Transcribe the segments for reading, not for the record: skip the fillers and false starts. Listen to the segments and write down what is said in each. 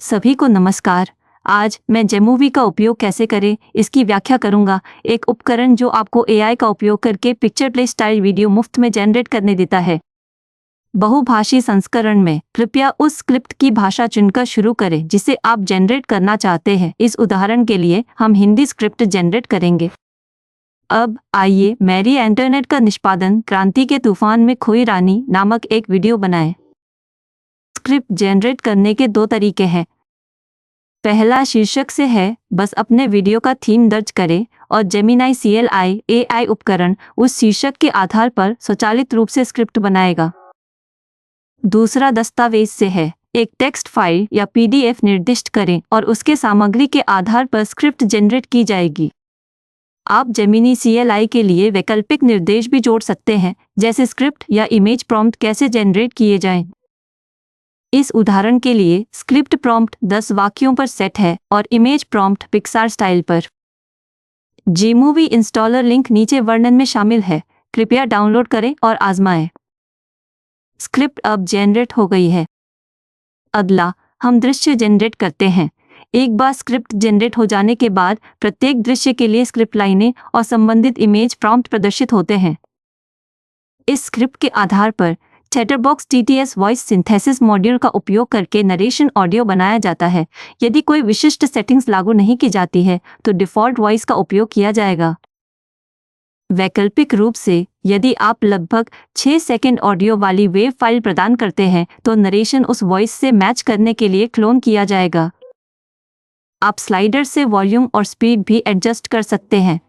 सभी को नमस्कार। आज मैं जेमूवी का उपयोग कैसे करें इसकी व्याख्या करूंगा। एक उपकरण जो आपको एआई का उपयोग करके पिक्चर प्ले स्टाइल वीडियो मुफ्त में जनरेट करने देता है। बहुभाषी संस्करण में कृपया उस स्क्रिप्ट की भाषा चुनकर शुरू करें जिसे आप जनरेट करना चाहते हैं। इस उदाहरण के लिए हम हिंदी स्क्रिप्ट जनरेट करेंगे। अब आइए मैरी एंटरनेट का निष्पादन क्रांति के तूफान में खोई रानी नामक एक वीडियो बनाएं। स्क्रिप्ट जनरेट करने के दो तरीके हैं। पहला शीर्षक से है, बस अपने वीडियो का थीम दर्ज करें और जेमिनाई CLI AI उपकरण उस शीर्षक के आधार पर स्वचालित रूप से स्क्रिप्ट बनाएगा। दूसरा दस्तावेज से है, एक टेक्स्ट फाइल या PDF निर्दिष्ट करें और उसके सामग्री के आधार पर स्क्रिप्ट जनरेट की जाएगी। आप जेमिनी CLI के लिए वैकल्पिक निर्देश भी जोड़ सकते हैं, जैसे स्क्रिप्ट या इमेज प्रॉम्प्ट कैसे जनरेट किए जाएं। इस उदाहरण के लिए स्क्रिप्ट प्रॉम्प्ट 10 वाक्यों पर सेट है और इमेज प्रॉम्प्ट पिक्सार स्टाइल पर। जेमूवी इंस्टॉलर लिंक नीचे वर्णन में शामिल है। कृपया डाउनलोड करें और आजमाएं। स्क्रिप्ट अब जनरेट हो गई है। अगला हम दृश्य जनरेट करते हैं। एक बार स्क्रिप्ट जनरेट हो जाने के बाद प्रत्येक दृश्य के लिए स्क्रिप्ट लाइनें और संबंधित इमेज प्रॉम्प्ट प्रदर्शित होते हैं। इस स्क्रिप्ट के आधार पर chatterbox TTS voice synthesis module का उपयोग करके नरेशन ऑडियो बनाया जाता है। यदि कोई विशिष्ट सेटिंग्स लागू नहीं की जाती है तो डिफ़ॉल्ट वॉइस का उपयोग किया जाएगा। वैकल्पिक रूप से यदि आप लगभग 6 सेकंड ऑडियो वाली वेव फाइल प्रदान करते हैं तो नरेशन उस वॉइस से मैच करने के लिए क्लोन किया जाएगा। आप स्लाइडर से वॉल्यूम और स्पीड भी एडजस्ट कर सकते हैं।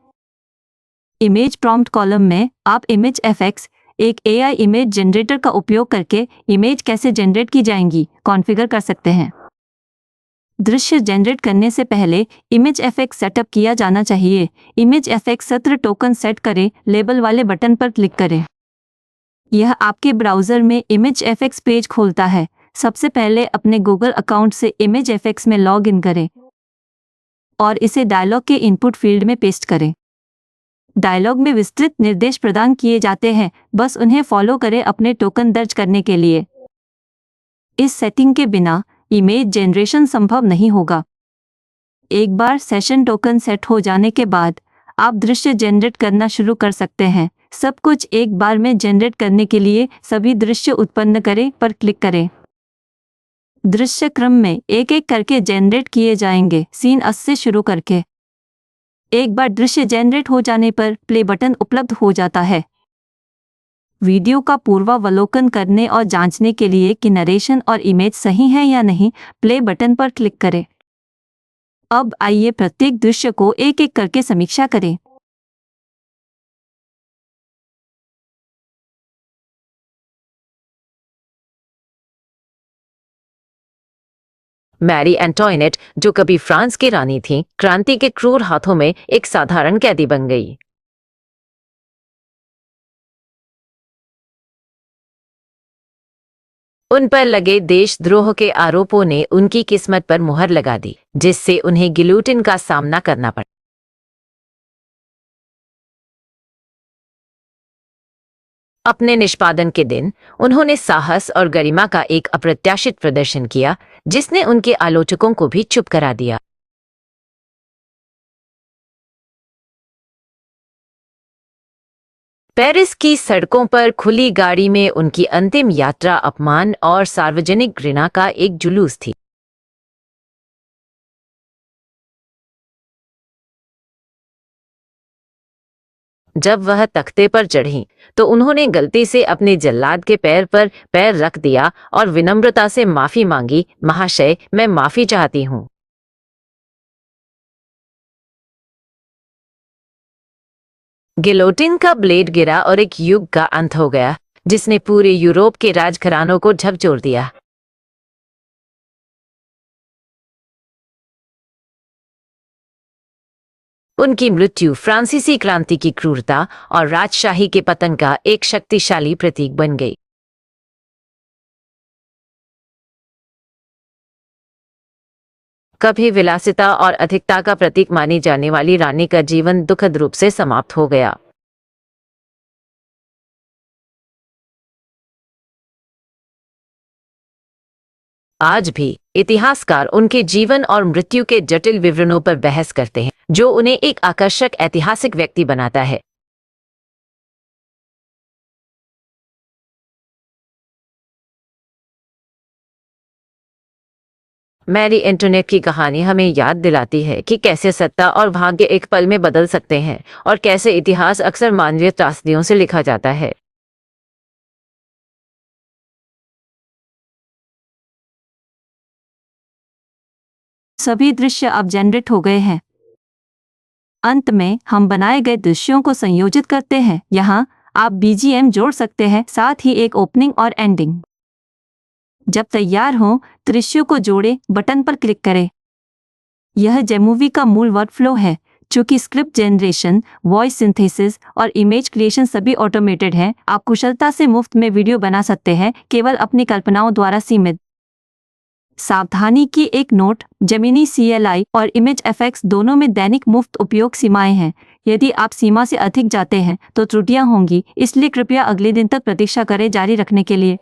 इमेज प्रॉम्प्ट कॉलम में आप इमेज FX एक AI इमेज जनरेटर का उपयोग करके इमेज कैसे जनरेट की जाएंगी कॉन्फ़िगर कर सकते हैं। दृश्य जनरेट करने से पहले इमेज FX सेटअप किया जाना चाहिए। इमेज FX सत्र टोकन सेट करें, लेबल वाले बटन पर क्लिक करें। यह आपके ब्राउज़र में इमेज FX पेज खोलता है। सबसे पहले अपने गूगल अकाउंट से इमेज FX में लॉग इन करें और इसे डायलॉग के इनपुट फील्ड में पेस्ट करें। डायलॉग में विस्तृत निर्देश प्रदान किए जाते हैं, बस उन्हें फॉलो करें अपने टोकन दर्ज करने के लिए। इस सेटिंग के बिना इमेज जनरेशन संभव नहीं होगा। एक बार सेशन टोकन सेट हो जाने के बाद आप दृश्य जनरेट करना शुरू कर सकते हैं। सब कुछ एक बार में जनरेट करने के लिए सभी दृश्य उत्पन्न करें पर क्लिक करें। दृश्य क्रम में एक एक करके जनरेट किए जाएंगे, सीन 10 से शुरू करके। एक बार दृश्य जनरेट हो जाने पर प्ले बटन उपलब्ध हो जाता है। वीडियो का पूर्वावलोकन करने और जांचने के लिए कि नरेशन और इमेज सही है या नहीं, प्ले बटन पर क्लिक करें। अब आइए प्रत्येक दृश्य को एक एक करके समीक्षा करें। मैरी एंटोइनेट, जो कभी फ्रांस की रानी थीं, क्रांति के क्रूर हाथों में एक साधारण कैदी बन गई। उन पर लगे देशद्रोह के आरोपों ने उनकी किस्मत पर मुहर लगा दी, जिससे उन्हें गिलोटिन का सामना करना पड़ा। अपने निष्पादन के दिन उन्होंने साहस और गरिमा का एक अप्रत्याशित प्रदर्शन किया, जिसने उनके आलोचकों को भी चुप करा दिया। पेरिस की सड़कों पर खुली गाड़ी में उनकी अंतिम यात्रा अपमान और सार्वजनिक घृणा का एक जुलूस थी। जब वह तख्ते पर चढ़ीं, तो उन्होंने गलती से अपने जल्लाद के पैर पर पैर रख दिया और विनम्रता से माफी मांगी, महाशय, मैं माफी चाहती हूँ। गिलोटिन का ब्लेड गिरा और एक युग का अंत हो गया, जिसने पूरे यूरोप के राजघरानों को झकझोर दिया। उनकी मृत्यु फ्रांसीसी क्रांति की क्रूरता और राजशाही के पतन का एक शक्तिशाली प्रतीक बन गई। कभी विलासिता और अधिकता का प्रतीक मानी जाने वाली रानी का जीवन दुखद रूप से समाप्त हो गया। आज भी इतिहासकार उनके जीवन और मृत्यु के जटिल विवरणों पर बहस करते हैं, जो उन्हें एक आकर्षक ऐतिहासिक व्यक्ति बनाता है। मैरी एंटोनेट की कहानी हमें याद दिलाती है कि कैसे सत्ता और भाग्य एक पल में बदल सकते हैं और कैसे इतिहास अक्सर मानवीय त्रासदियों से लिखा जाता है। सभी दृश्य अब जनरेट हो गए हैं। अंत में हम बनाए गए दृश्यों को संयोजित करते हैं। यहाँ आप बीजीएम जोड़ सकते हैं, साथ ही एक ओपनिंग और एंडिंग। जब तैयार हो, दृश्यों को जोड़े बटन पर क्लिक करें। यह जेमूवी का मूल वर्कफ्लो है। चूंकि स्क्रिप्ट जनरेशन, वॉइस सिंथेसिस और इमेज क्रिएशन सभी ऑटोमेटेड है, आप कुशलता से मुफ्त में वीडियो बना सकते हैं, केवल अपनी कल्पनाओं द्वारा सीमित। सावधानी की एक नोट, जेमिनी CLI और इमेज एफएक्स दोनों में दैनिक मुफ्त उपयोग सीमाएं हैं। यदि आप सीमा से अधिक जाते हैं तो त्रुटियां होंगी, इसलिए कृपया अगले दिन तक प्रतीक्षा करें जारी रखने के लिए।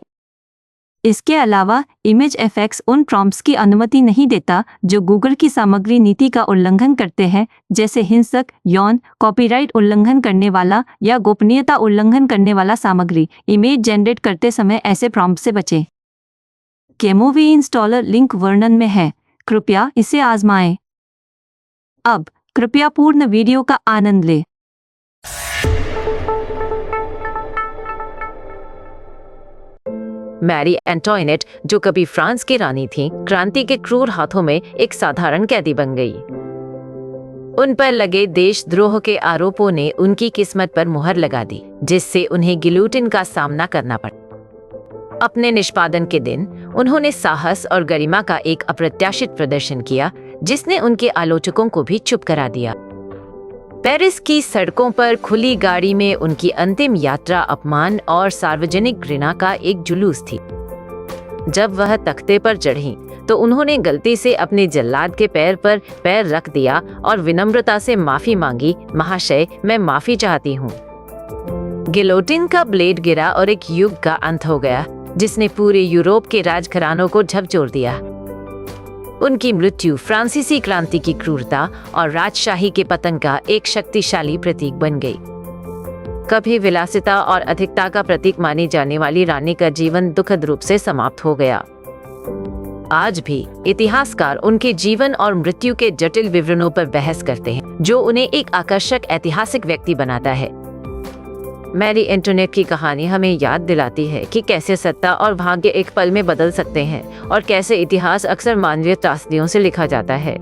इसके अलावा इमेज एफएक्स उन प्रॉम्प्ट्स की अनुमति नहीं देता जो गूगल की सामग्री नीति का उल्लंघन करते हैं, जैसे हिंसक, यौन, कॉपीराइट उल्लंघन करने वाला या गोपनीयता उल्लंघन करने वाला सामग्री। इमेज जनरेट करते समय ऐसे प्रॉम्प्ट से बचें। केमूवी इंस्टॉलर लिंक वर्णन में है, कृपया इसे आजमाएं। अब कृपया पूर्ण वीडियो का आनंद लें। मैरी एंटोइनेट, जो कभी फ्रांस की रानी थीं, क्रांति के क्रूर हाथों में एक साधारण कैदी बन गई। उन पर लगे देशद्रोह के आरोपों ने उनकी किस्मत पर मुहर लगा दी, जिससे उन्हें गिलोटिन का सामना करना पड़ा। अपने निष्पादन के दिन उन्होंने साहस और गरिमा का एक अप्रत्याशित प्रदर्शन किया, जिसने उनके आलोचकों को भी चुप करा दिया। पेरिस की सड़कों पर खुली गाड़ी में उनकी अंतिम यात्रा अपमान और सार्वजनिक घृणा का एक जुलूस थी। जब वह तख्ते पर चढ़ीं, तो उन्होंने गलती से अपने जल्लाद के पैर पर पैर रख दिया और विनम्रता से माफी मांगी, महाशय, मैं माफी चाहती हूँ। गिलोटिन का ब्लेड गिरा और एक युग का अंत हो गया, जिसने पूरे यूरोप के राजघरानों को झकझोर दिया। उनकी मृत्यु फ्रांसीसी क्रांति की क्रूरता और राजशाही के पतन का एक शक्तिशाली प्रतीक बन गई। कभी विलासिता और अधिकता का प्रतीक मानी जाने वाली रानी का जीवन दुखद रूप से समाप्त हो गया। आज भी इतिहासकार उनके जीवन और मृत्यु के जटिल विवरणों पर बहस करते हैं, जो उन्हें एक आकर्षक ऐतिहासिक व्यक्ति बनाता है। मैरी एंटोनेट की कहानी हमें याद दिलाती है कि कैसे सत्ता और भाग्य एक पल में बदल सकते हैं और कैसे इतिहास अक्सर मानवीय त्रासदियों से लिखा जाता है।